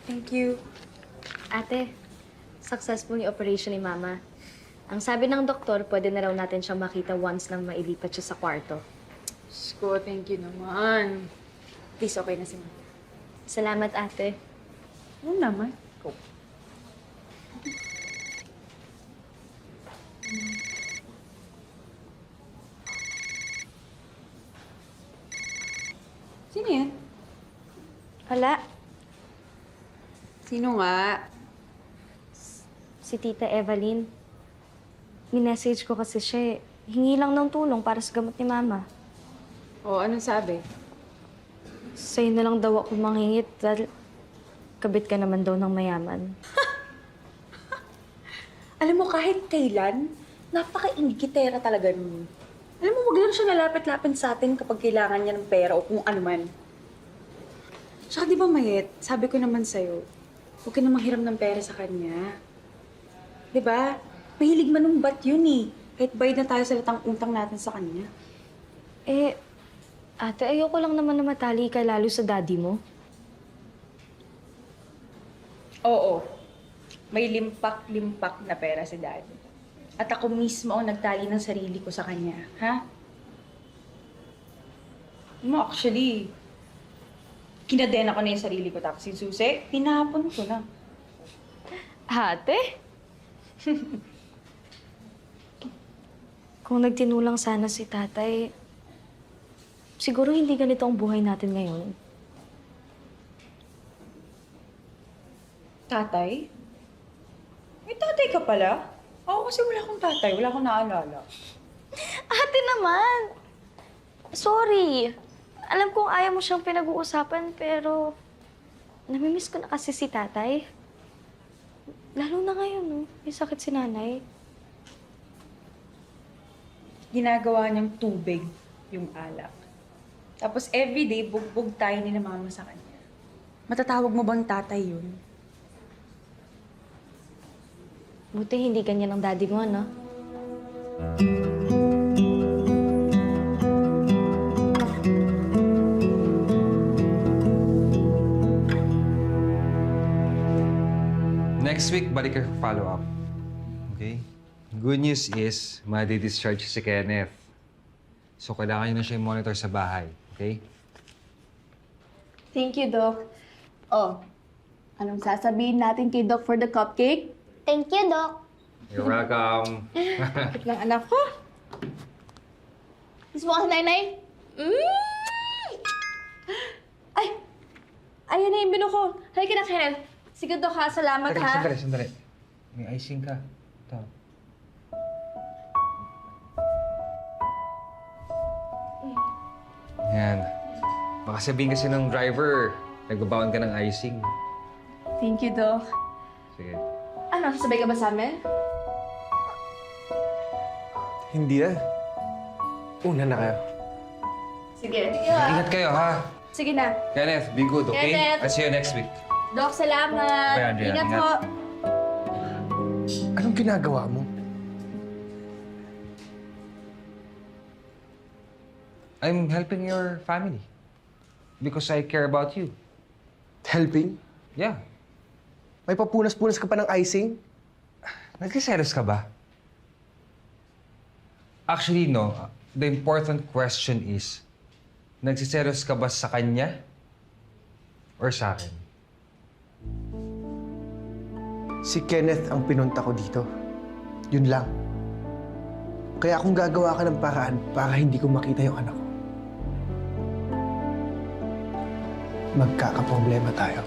Thank you. Ate, successful yung operation ni Mama. Ang sabi ng doktor, pwede na raw natin siyang makita once nang mailipat siya sa kwarto. Sko, thank you naman. Please, okay na si Mama. Salamat, ate. Oo naman. Go. Sino yan? Hala, Sino nga? si Tita Evelyn. Minessage ko kasi siya eh. Hingi lang ng tulong para sa gamot ni Mama. Oo, anong sabi? Sa'yo na lang daw ako manghingit dahil kabit ka naman daw ng mayaman. Alam mo, kahit kailan, napaka-ingitera talaga nun. Alam mo, wag lang siya nalapit-lapit sa atin kapag kailangan niya ng pera o kung ano man. Tsaka di ba, Mayet, sabi ko naman sa'yo, huwag ka na manghiram ng pera sa kanya. Di ba? Mahilig manumbat yun eh. Kahit bayad na tayo sa latang utang natin sa kanya. Eh, ate, ayoko lang naman na matali ka lalo sa daddy mo. Oo. May limpak-limpak na pera si Daddy. At ako mismo ang nagtali ng sarili ko sa kanya. Ha? No, actually, kinadena ko na yung sarili ko. Tapos yung susi, tinapon ko na. Ate? Kung nagtinulang sana si tatay, siguro hindi ganito ang buhay natin ngayon. Tatay? May tatay ka pala? Ako kasi wala akong tatay. Wala akong naalala. Ate naman! Sorry. Alam kong ayaw mo siyang pinag-uusapan, pero namimiss ko na kasi si tatay. Lalo na ngayon, no? May sakit si nanay. Ginagawa niyang tubig yung alak. Tapos everyday, bugbog tayo ni na mama sa kanya. Matatawag mo bang tatay yun? Buti hindi ganyan ang daddy mo, no? Next week, balik ka follow-up. Okay? Good news is, madi-discharge si Kenneth. So, kailangan nyo na siya monitor sa bahay. Okay? Thank you, Doc. Oh, anong sasabihin natin kay Doc for the cupcake? Thank you, Doc. You're welcome. Bakit lang, anak ko? Gusto mo kasi, Nay-Nay? Ay! Ayan na yung binu ko. Halika na, Kenneth. Sige, Doc, ha? Salamat, ha? Sandali. May icing ka. Ito. Yan. Baka sabihin kasi ng driver, nagbabawan ka ng icing. Thank you, Doc. Sige. Ano, sasabay ka ba sa amin? Hindi na. Una na kayo. Sige. Sige, ha? Ingat kayo, ha? Sige na. Kenneth, be good, okay? Kenneth! I'll see you next week. Doc, salamat. Okay, Andrea, Ingat ingat. po. Anong ginagawa mo? I'm helping your family. Because I care about you. Helping? Yeah. May papunas-punas ka pa ng icing? Nagsiselos ka ba? Actually, no. The important question is, nagsiselos ka ba sa kanya or sa akin? Si Kenneth ang pinunta ko dito. Yun lang. Kaya kung gagawa ka ng paraan para hindi ko makita yung anak ko, magkakaproblema tayo.